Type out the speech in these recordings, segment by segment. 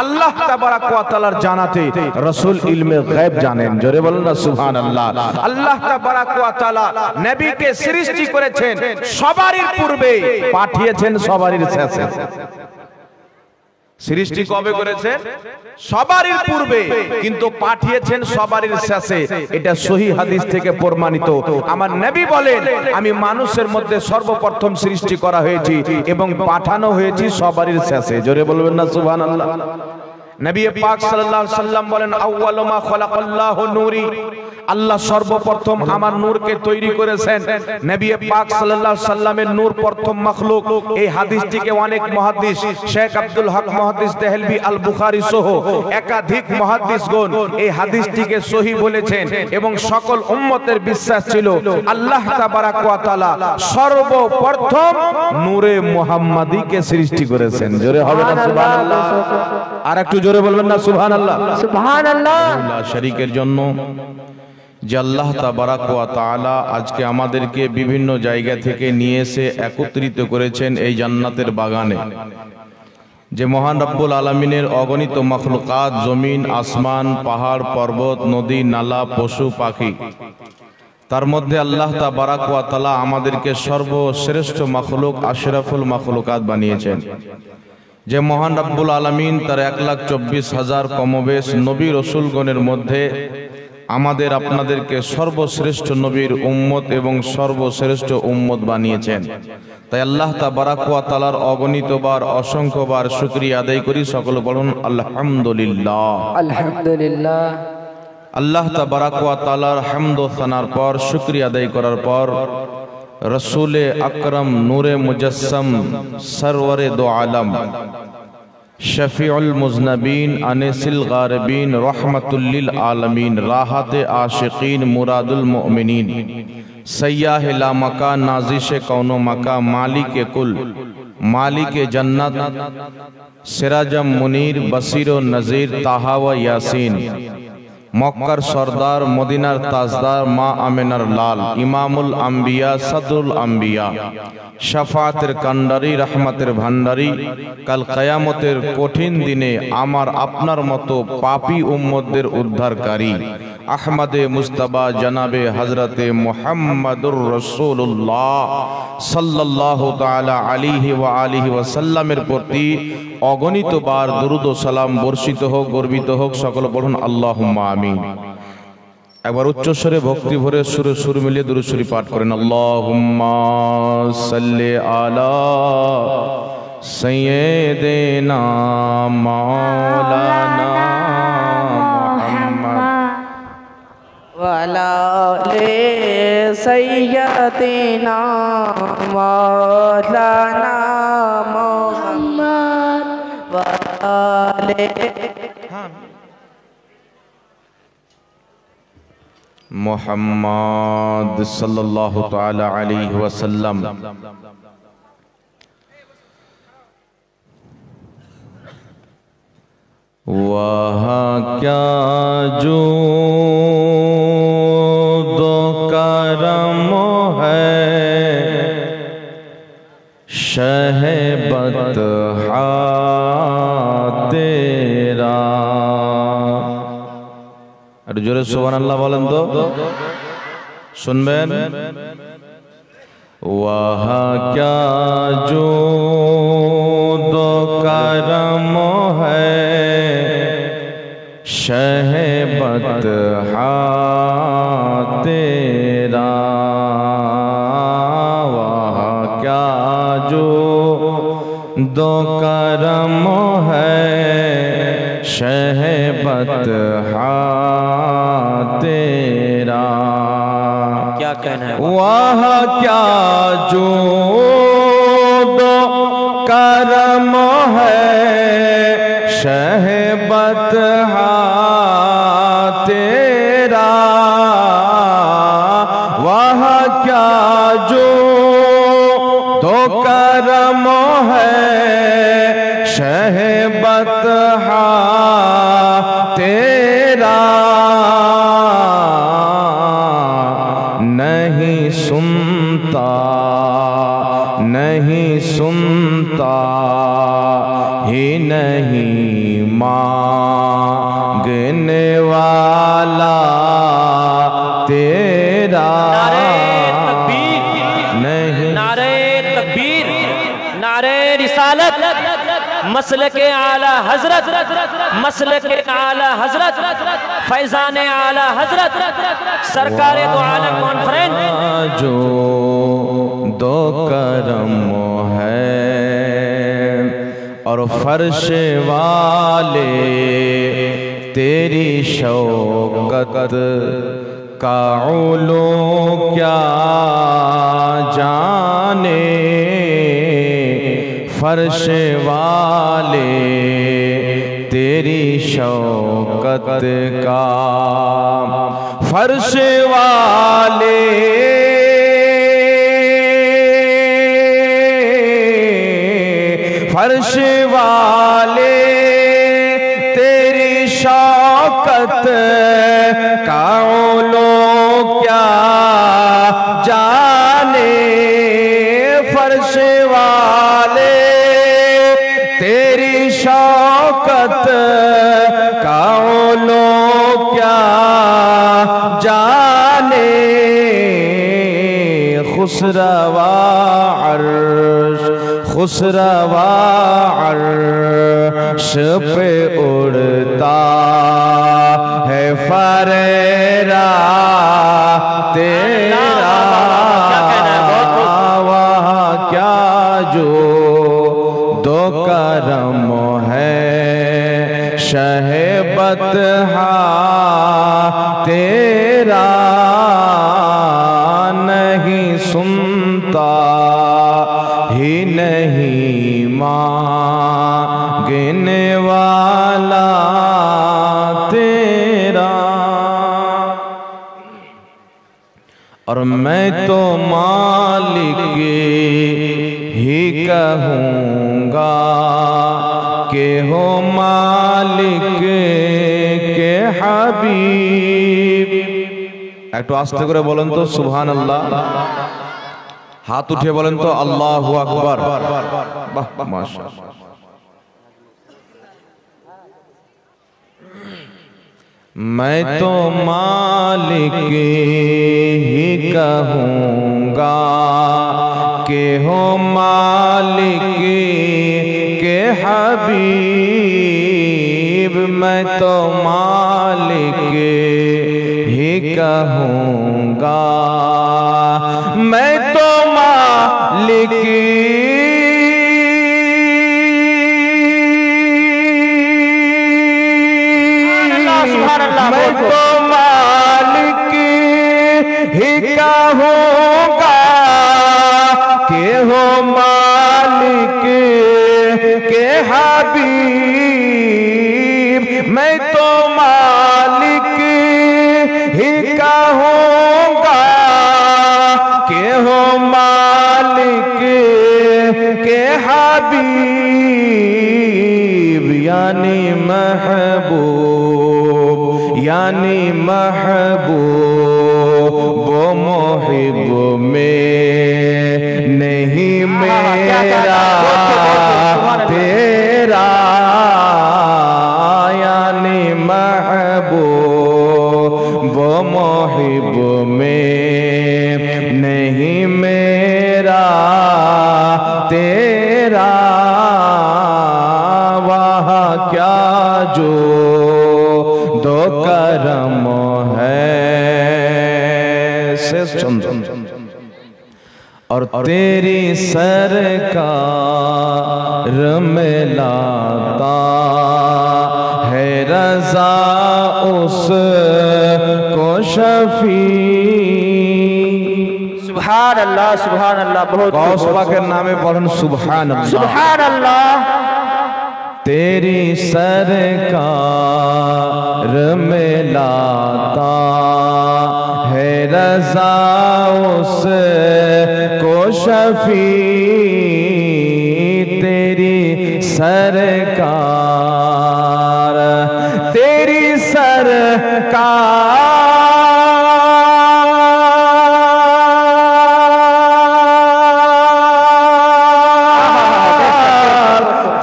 আল্লাহ তাবারাক ওয়া তাআলার জানাতে রাসূল ইলমে গায়ব জানেন। জোরে বলুন না সুবহানাল্লাহ। আল্লাহ তাবারাক ওয়া তাআলা নবীকে সৃষ্টি করেছেন সবারই পূর্বে, পাঠিয়েছেন সবারই শেষে। সৃষ্টি কবে করেছেন? সবারই পূর্বে, কিন্তু পাঠিয়েছেন সবারই শেষে। এটা সহিহ হাদিস থেকে প্রমাণিত। আমার নবী বলেন, আমি মানুষের মধ্যে সর্বপ্রথম সৃষ্টি করা হয়েছি এবং পাঠানো হয়েছি সবারই শেষে। জোরে বলবেন না সুবহানাল্লাহ। নবী পাক সাল্লাল্লাহু আলাইহি সাল্লাম বলেন, আউয়ালু মা খালাকাল্লাহু নূরি, আল্লাহ সর্বপ্রথম আমার নূরকে তৈরি করেছেন। নবী পাক সাল্লাল্লাহু আলাইহি সাল্লামের নূর প্রথম মাখলুক। এই হাদিসটিকে অনেক মুহাদ্দিস, শেখ আব্দুল হক মুহাদ্দিস দেহলভী আল বুখারী সহ একাধিক মুহাদ্দিসগণ এই হাদিসটিকে সহিহ বলেছেন এবং সকল উম্মতের বিশ্বাস ছিল আল্লাহ তাবারাক ওয়া তাআলা সর্বপ্রথম নূরে মুহাম্মাদীকে সৃষ্টি করেছেন। জোরে হবে না সুবহানাল্লাহ? আর একটু জোরে বলবেন না সুবহানাল্লাহ? সুবহানাল্লাহ। শরীকের জন্য যে আল্লাহ তাবারাক ওয়া তাআলা আজকে আমাদেরকে বিভিন্ন জায়গা থেকে নিয়ে এসে একত্রিত করেছেন এই জান্নাতের বাগানে, যে মহান রব্বুল আলামিনের অগণিত মাখলুকাত, জমিন, আসমান, পাহাড়, পর্বত, নদী, নালা, পশু, পাখি, তার মধ্যে আল্লাহ তাবারাক ওয়া তাআলা আমাদেরকে সর্বশ্রেষ্ঠ মাখলুক, আশরাফুল মাখলুকাত বানিয়েছেন। যে মহান রব্বুল আলামিন তার 1,24,000 কমবেশ নবী রসুলগণের মধ্যে আমাদের আপনাদেরকে সর্বশ্রেষ্ঠ নবীর উম্মত এবং সর্বশ্রেষ্ঠ উম্মত বানিয়েছেন। তাই আল্লাহ তাবারাক ওয়া তাআলার অগণিতবার অসংখ্যবার শুকরিয়া আদায় করি। সকলে বলুন আলহামদুলিল্লাহ। আলহামদুলিল্লাহ। আল্লাহ তাবারাক ওয়া তাআলার হামদ ও সানার পর, শুকরিয়া আদায় করার পর, রসুলে আকরম নূরে মুজাসসম সরওয়ারে দো আলম শফিউল মুজনবিন আনিসিল গারিবিন রহমাতুল লিল আলামিন রাহাতে আশিকিন মুরাদুল মুমিনিন সয়্যাহ লা মাকান নাজিশে কৌনো মাকা মালিকে কুল মালিকে জান্নাত সিরাজম মুনীর বসির ও নজির তাহা ওয়া ইয়াসিন মক্কার সরদার মদিনার তাজদার মা আমিনার লাল ইমামুল আম্বিয়া সদরুল আম্বিয়া শাফাতের কান্ডারি রহমতের ভান্ডারি কাল কিয়ামতের কঠিন দিনে আমার আপনার মতো পাপী উম্মতদের উদ্ধারকারী আহমদে মুস্তাফা জনাবে হযরতে মুহাম্মদুর রাসূলুল্লাহ সাল্লাল্লাহু তাআলা আলাইহি ওয়া আলিহি ওয়াসাল্লামের প্রতি অগণিতবার দরুদ ও সালাম বর্ষিত হোক, গর্বিত হোক। সকল বলুন আল্লাহুম্মা আমিন। একবার উচ্চ স্বরে ভক্তি ভরে সুরে সুর মিলিয়ে দুরূদ শরীফ পাঠ করেন। আল্লাহুম্মা সাল্লি আলা সাইয়্যিদিনা মাওলানা মুহাম্মদ ওয়া আলা আলি সাইয়্যিদিনা মাওলানা মুহাম্মদ ওয়া আলি মুহাম্মদ সাল্লাল্লাহু তাআলা আলাইহি ওয়াসাল্লাম। वहाँ क्या जूद करम है शहबत तेरा। আর জোরে সুবহানাল্লাহ বলেন তো, শুনবেন। वहाँ क्या जूद करम है शहबत तेरा। वहाँ क्या जूद करम है शहबत तेरा। क्या कहना है? वहाँ क्या जूद करम है शहबत तेरा। वहाँ क्या जूद करम है शहबत तेरा। नहीं सुनता नहीं सुनता ही नहीं मांगने वाला तेरा नहीं। नारे तकबीर, नारे रिसालत, मसलके आला हजरत, मसलके आला हजरत, फैजान आला हजरत, सरकार दो आलम कॉन्फ्रेंस। जो दो करम है और फर्श वाले तेरी शौकत का उलू क्या जाने, फर्श वाले तेरी शौकत का, फर्श वाले फर्श वाले तेरी शौकत का उलू क्या जाने, फर्श वाले तेरी शौकत का उलू क्या जाने, खुसरवा अर्श, खुसरवा अर्श पे उड़ता है फरेरा तेरा, वहाँ क्या जो दो करम है शहबत तेरा, नहीं सुनता ही नहीं मांगने वाला तेरा। और मैं तो मालिक ही कहूँगा कि हो मालिक के हबीब। একটু আস্তে করে বলেন তো সুবহানাল্লাহ, হাত উঠে বলেন তো আল্লাহু আকবার। বাহ মাশাআল্লাহ। मैं तो मालिक ही कहूँगा कि हो मालिक के हबीब, मैं तो मालिक ही कहूँगा, मैं तो मालिक मैं तो मालिक ही कहूँगा कि हो मालिक के हबीब, मैं तो मालिक ही कहूँगा कि हो मालिक के हबीब, यानी महबूब, यानी महबूब वो मोहिब में नहीं मेरा तेरा, यानी महबूब वो मोहिब में नहीं मेरा तेरा, वहाँ क्या जो दो करम है से और तेरी सरकार में लाता है रजा उसको शफी। सुभान अल्लाह, सुभान अल्लाह। बहुत गौस के नामे पढ़न सुभान अल्लाह, सुभान अल्लाह। तेरी सरकार में लाता है रजा उसको शफी, तेरी सरकार, तेरी सरकार,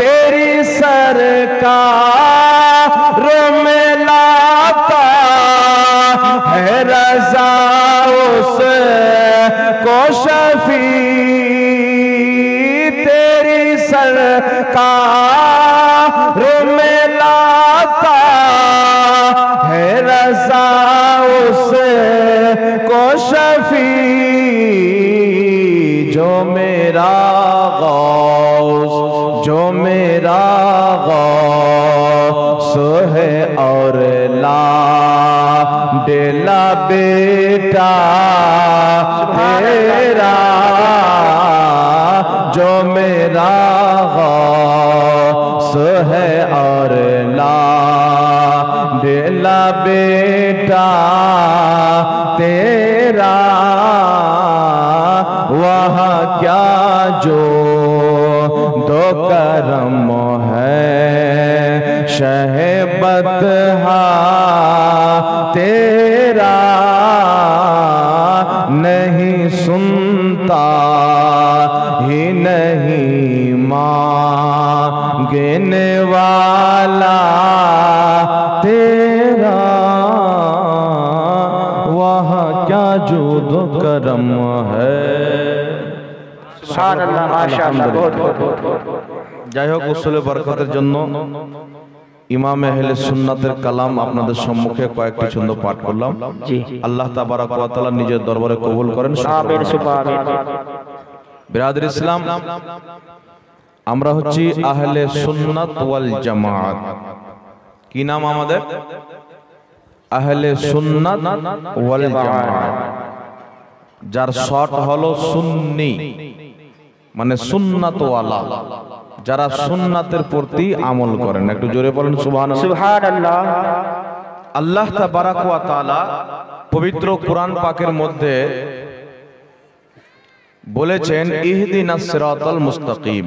तेरी सरकार शफी तेरी सरकार में लाता है रज़ा उसे को शफी जो मेरा गौस जो मेरा गौस है और ला डेला बेटा तेरा जो मेरा गौस है और ला डेला बेटा तेरा वहाँ क्या जो दो करम है शहबत तेरा नहीं सुनता ही नहीं मांगने वाला तेरा वहाँ क्या जुद करम है। सुभान अल्लाह माशाअल्लाह बहुत যাই হোক উসুলে বরকতের জন্য ইমাম আহলে সুন্নাতের কালাম আপনাদের সম্মুখে কয়েকটি ছন্দ পাঠ করলাম। জি আল্লাহ তাবারাক ওয়া তাআলা নিজের দরবারে কবুল করেন। আমিন সুবহান বিরাদর ইসলাম, আমরা হচ্ছি আহলে সুন্নাত ওয়াল জামাত। কি নাম আমাদের? আহলে সুন্নাত ওয়াল জামাত, যার শর্ট হলো সুন্নি, মানে সুন্নাত ওয়ালা, যারা সুন্নাতের প্রতি আমল করেন। একটু জোরে বলেন সুবহানাল্লাহ। সুবহানাল্লাহ। আল্লাহ তাবারাক ওয়া তাআলা পবিত্র কুরআন পাকের মধ্যে বলেছেন ইহদিনাস সিরাতাল মুস্তাকিম।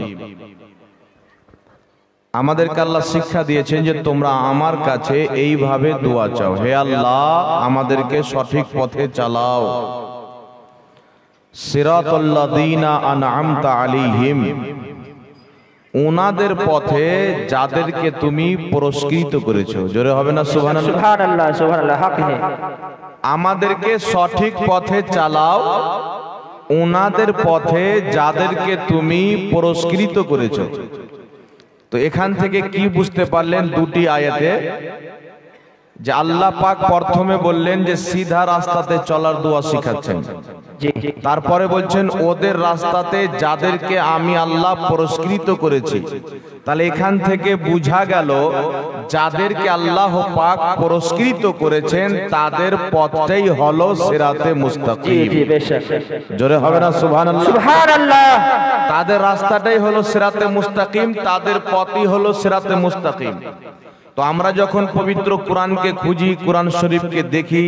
আমাদেরকে আল্লাহ শিক্ষা দিয়েছেন যে তোমরা আমার কাছে এইভাবে দোয়া চাও, হে আল্লাহ আমাদেরকে সঠিক পথে চালাও। সিরাতাল্লাযীনা আনআমতা আলাইহিম, ওনাদের পথে যাদেরকে তুমি পুরস্কৃত করেছো। জোরে হবে না সুবহানাল্লাহ? সুবহানাল্লাহ সুবহানাল্লাহ হক হে। আমাদেরকে সঠিক পথে চালাও ওনাদের পথে যাদেরকে তুমি পুরস্কৃত করেছো। তো এখান থেকে কি বুঝতে পারলেন দুটি আয়াতে? যে আল্লাহ পাক প্রথমে বললেন যে সিধা রাস্তাতে চলার দোয়া শিখাচ্ছেন, তারপরে বলছেন ওদের রাস্তাতে যাদেরকে আমি আল্লাহ পুরস্কৃত করেছি। তাহলে এখান থেকে বোঝা গেল যাদেরকে আল্লাহ পাক পুরস্কৃত করেছেন তাদের পথটাই হলো সিরাতে মুস্তাকিম। জোরে হবে না সুবহানাল্লাহ? সুবহানাল্লাহ। তাদের রাস্তাটাই হলো সিরাতে মুস্তাকিম, তাদের পথই হলো সিরাতে মুস্তাকিম। তো আমরা যখন পবিত্র কোরআনকে খুঁজি, কোরআন শরীফকে দেখি,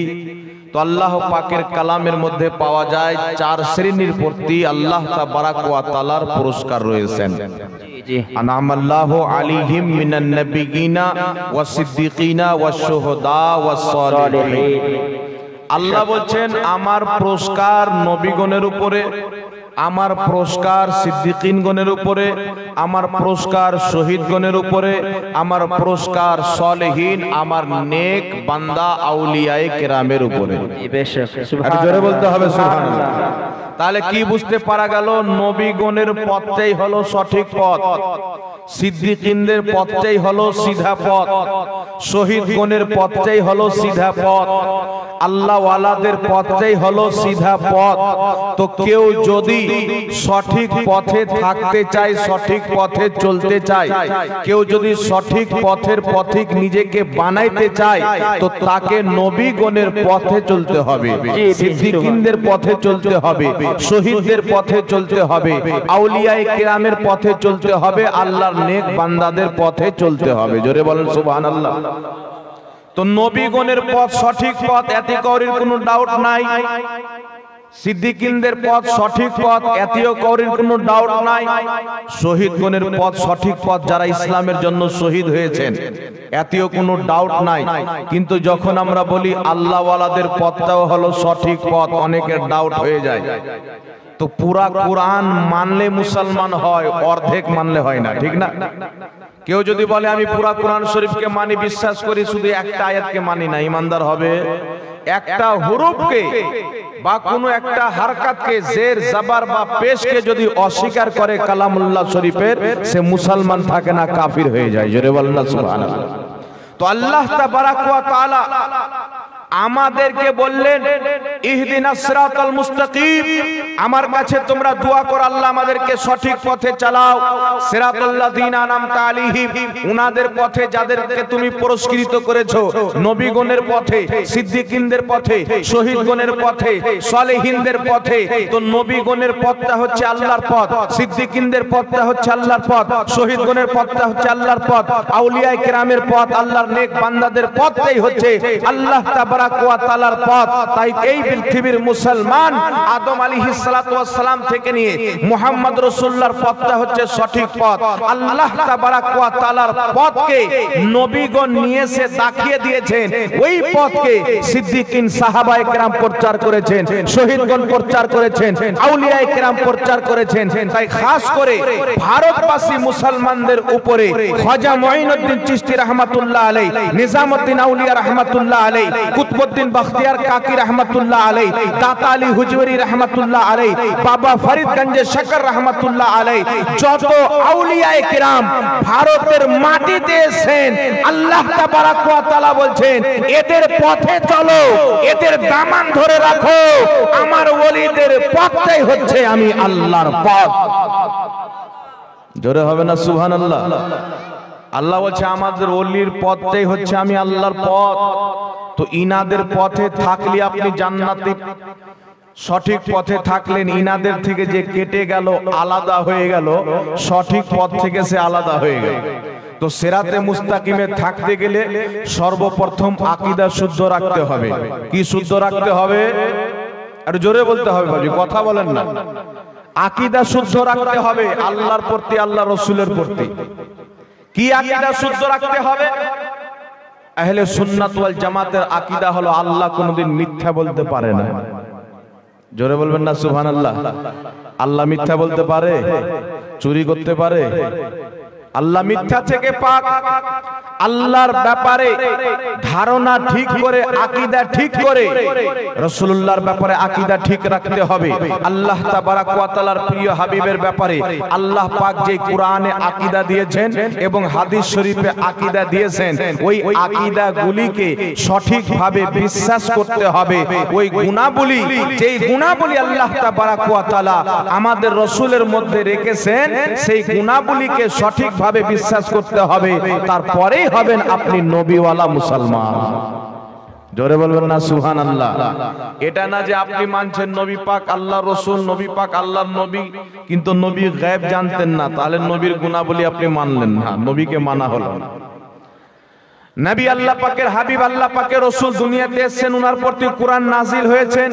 তো আল্লাহ পাকের কালামের মধ্যে পাওয়া যায় চার শ্রেণীর প্রতি আল্লাহ তাবারাক ওয়া তাআলার পুরস্কার রয়েছেন। আনামাল্লাহু আলাইহিম মিনান নাবিয়িনা ওয়াস সিদ্দিকিনা ওয়াশ শুহাদা ওয়াস সালিহিন। আল্লাহ বলেন আমার পুরস্কার নবীগণের উপরে, আমার পুরস্কার সিদ্দিকিনগণের উপরে, আমার পুরস্কার শহীদগণের উপরে, আমার পুরস্কার সালেহীন আমার নেক বান্দা আউলিয়ায়ে কেরামের উপরে। একটু জোরে বলতে হবে সুবহানাল্লাহ। তাহলে কি বুঝতে পারা গেল? নবীগণের পথটাই হলো সঠিক পথ, সিদ্দিকিনদের পথটাই হলো সিধা পথ, শহীদগণের পথটাই হলো সিধা পথ, আল্লাহ ওয়ালাদের পথটাই হলো সিধা পথ। তো কেউ যদি সঠিক পথে থাকতে চায়, সঠিক পথে চলতে চায়, কেউ যদি সঠিক পথের পথিক নিজেকে বানাইতে চায়, তো তাকে নবীগণের পথে চলতে হবে, সিদ্দিকিনদের পথে চলতে হবে, শহীদদের পথে চলতে হবে, আউলিয়ায়ে কেরামের পথে চলতে হবে, আল্লাহর নেক বান্দাদের পথে চলতে হবে। জোরে বলেন সুবহানাল্লাহ। তো নবীগণের পথ সঠিক পথ, এতে কাউরির কোনো ডাউট নাই। সিদ্দিকিনদের পথ সঠিক পথ, এতেও কাউরির কোনো ডাউট নাই। শহীদগণের পথ সঠিক পথ, যারা ইসলামের জন্য শহীদ হয়েছেন, এতেও কোনো ডাউট নাই। কিন্তু যখন আমরা বলি আল্লাহ ওয়ালাদের পথটাও হলো সঠিক পথ, অনেকের ডাউট হয়ে যায়। তো পুরা কোরআন মানলে মুসলমান হয়, অর্ধেক মানলে হয় না, ঠিক না? কেউ যদি বলে আমি পুরা কোরআন শরীফকে মানি, বিশ্বাস করি, শুধু একটা আয়াতকে মানি না, ইমানদার হবে? একটা হুরুফকে বা কোনো একটা হারকাতকে জের জবর বা পেশকে যদি অস্বীকার করে কালামুল্লাহ শরীফের, সে মুসলমান থাকে না, কাফির হয়ে যায়। জোরে বলেন না সুবহানাল্লাহ। তো আল্লাহ তাবারাক ওয়া তাআলা আমাদেরকে বললেন ইহদিনাস সিরাতাল মুস্তাকিম, আমার কাছে তোমরা দোয়া করো আল্লাহ আমাদেরকে সঠিক পথে চালাও। সিরাতাল্লাযিনা আনআমতা আলাইহিম, উনাদের পথে যাদেরকে তুমি পুরস্কৃত করেছো, নবীগণের পথে, সিদ্দিকিনদের পথে, শহীদগণের পথে, সালেহিনদের পথে। তো নবীগণের পথটা হচ্ছে আল্লাহর পথ, সিদ্দিকিনদের পথটা হচ্ছে আল্লাহর পথ, শহীদগণের পথটা হচ্ছে আল্লাহর পথ, আউলিয়ায়ে কেরামের পথ, আল্লাহর নেক বান্দাদের পথটাই হচ্ছে আল্লাহ তাবারাক ওয়া তাআলার পথ। তাই এই পৃথিবীর মুসলমান আদম আলাইহিস সালাতু ওয়াস সালাম থেকে নিয়ে মুহাম্মদ রাসূলুল্লাহর পথটা হচ্ছে সঠিক পথ। আল্লাহ তাবারাক ওয়া তাআলার পথকে নবীগণ নিয়ে এসে দেখিয়ে দিয়েছেন। ওই পথকে সিদ্দিকিন সাহাবায়ে কেরাম প্রচার করেছেন, শহীদগণ প্রচার করেছেন, আউলিয়ায়ে কেরাম প্রচার করেছেন। তাই খাস করে ভারতবাসী মুসলমানদের উপরে খাজা মুঈনুদ্দিন চিশতি রাহমাতুল্লাহ আলাইহি, নিজামউদ্দিন আউলিয়া রাহমাতুল্লাহ আলাইহি, কুতুবউদ্দিন বখতিয়ার কাকি রাহমাতুল্লাহ আলাইহি, দাতা আলী হুজুরি রাহমাতুল্লাহ আলাইহি, বাবা ফরিদগঞ্জে শকর রাহমাতুল্লাহ আলাইহি, যত আউলিয়ায়ে কিরাম ভারতের মাটিতে এসেছেন, আল্লাহ তাবারাক ওয়া তাআলা বলছেন এদের পথে চলো, এদের দামান ধরে রাখো। আমার ওলিদের পথটাই হচ্ছে আমি আল্লাহর পথ। জোরে হবে না সুবহানাল্লাহ। আল্লাহ বলছে আমাদের ওলির পথটাই হচ্ছে আমি আল্লাহর পথ। তো ইনাদের পথে থাকলে আপনি জান্নাতে, সঠিক পথে থাকলেন। ইনাদের থেকে যে কেটে গেল, আলাদা হয়ে গেল, সঠিক পথ থেকে সে আলাদা হয়ে গেল। তো সিরাতে মুস্তাকিমে থাকতে গেলে সর্বপ্রথম আকীদা শুদ্ধ রাখতে হবে। কি শুদ্ধ রাখতে হবে? আর জোরে বলতে হবে ভাই, কথা বলেন না। আকীদা শুদ্ধ রাখতে হবে আল্লাহর প্রতি, আল্লাহ রাসূলের প্রতি। কি আকীদা শুদ্ধ রাখতে হবে? আহলে সুন্নাত ওয়াল জামাতের আকীদা হলো আল্লাহ কোনদিন মিথ্যা বলতে পারে না। জোরে বলবেন না সুবহানাল্লাহ। আল্লাহ মিথ্যা বলতে পারে? চুরি করতে পারে? আল্লাহ মিথ্যা থেকে পাক। আল্লাহর ব্যাপারে ধারণা ঠিক করে, আকীদা ঠিক করে, রাসূলুল্লাহর ব্যাপারে আকীদা ঠিক রাখতে হবে। আল্লাহ তাবারাক ওয়া তাআলার প্রিয় হাবিবের ব্যাপারে আল্লাহ পাক যে কোরআনে আকীদা দিয়েছেন এবং হাদিস শরীফে আকীদা দিয়েছেন, ওই আকীদাগুলিকে সঠিকভাবে বিশ্বাস করতে হবে। ওই গুণাবলী, যেই গুণাবলী আল্লাহ তাবারাক ওয়া তাআলা আমাদের রাসূলের মধ্যে রেখেছেন, সেই গুণাবলীকে সঠিকভাবে বিশ্বাস করতে হবে। তারপরে হবেন আপনি নবীওয়ালা মুসলমান। জোরে বলবেন না সুবহানাল্লাহ। এটা না যে আপনি মানছেন নবী পাক আল্লাহর রাসূল, নবী পাক আল্লাহর নবী, কিন্তু নবী গায়েব জানতেন না, তাহলে নবীর গুণাবলী আপনি মানলেন না, নবীকে মানা হলো না। নবী আল্লাহ পাকের হাবিব, আল্লাহ পাকের রাসূল দুনিয়াতে এসেছেন, উনার প্রতি কোরআন নাজিল হয়েছেন,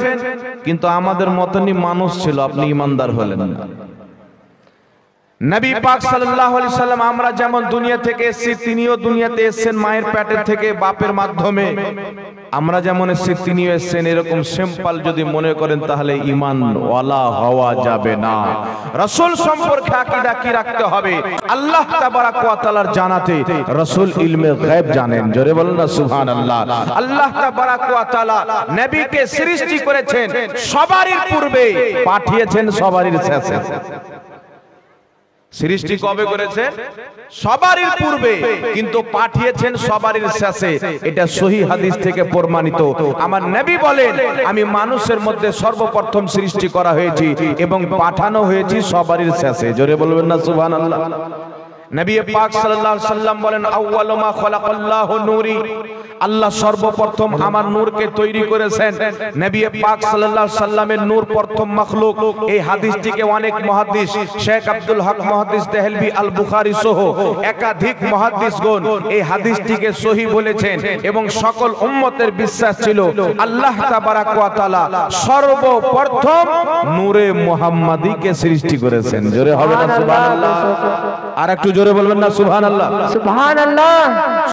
কিন্তু আমাদের মতনই মানুষ ছিল, আপনি ঈমানদার হলেন না। নবী পাক সাল্লাল্লাহু আলাইহি সাল্লাম, আমরা যেমন দুনিয়া থেকে এসেছি, তিনিও দুনিয়াতে এসেছেন মায়ের পেটের থেকে, বাপের মাধ্যমে। আমরা যেমন এসেছি তিনিও এসেছেন। এরকম সিম্পল যদি মনে করেন তাহলে ঈমান ওয়ালা হওয়া যাবে না। রাসূল সম্পর্কে আকীদা কি রাখতে হবে? আল্লাহ তাবারাক ওয়া তাআলার জানাতে রাসূল ইলমে গায়ব জানেন। জোরে বলুন না সুবহানাল্লাহ। আল্লাহ তাবারাক ওয়া তাআলা নবীকে সৃষ্টি করেছেন সবারই পূর্বে, পাঠিয়েছেন সবারই শেষে। সৃষ্টি কবে করেছেন? সবারই পূর্বে, কিন্তু পাঠিয়েছেন সবারই শেষে। এটা সহিহ হাদিস থেকে প্রমাণিত। আমার নবী বলেন আমি মানুষের মধ্যে সর্বপ্রথম সৃষ্টি করা হয়েছি এবং পাঠানো হয়েছি সবারই শেষে। জোরে বলবেন না সুবহানাল্লাহ। নবী পাক সাল্লাল্লাহু আলাইহি সাল্লাম বলেন আউয়ালু মা খালাকাল্লাহু নূরি, আল্লাহ সর্বপ্রথম আমার নূরকে তৈরি করেছেন। নবী পাক সাল্লাল্লাহু আলাইহি সাল্লামের নূর প্রথম মাখলুক। এই হাদিসটিকে অনেক মুহাদ্দিস, শেখ আব্দুল হক মুহাদ্দিস দেহলভী, আল বুখারী সহ একাধিক মুহাদ্দিসগণ এই হাদিসটিকে সহিহ বলেছেন এবং সকল উম্মতের বিশ্বাস ছিল আল্লাহ তাবারাক ওয়া তাআলা সর্বপ্রথম নূরে মুহাম্মাদীকে সৃষ্টি করেছেন। জোরে হবে না সুবহানাল্লাহ। আর একটু জোরে বলবেন না সুবহানাল্লাহ। সুবহানাল্লাহ।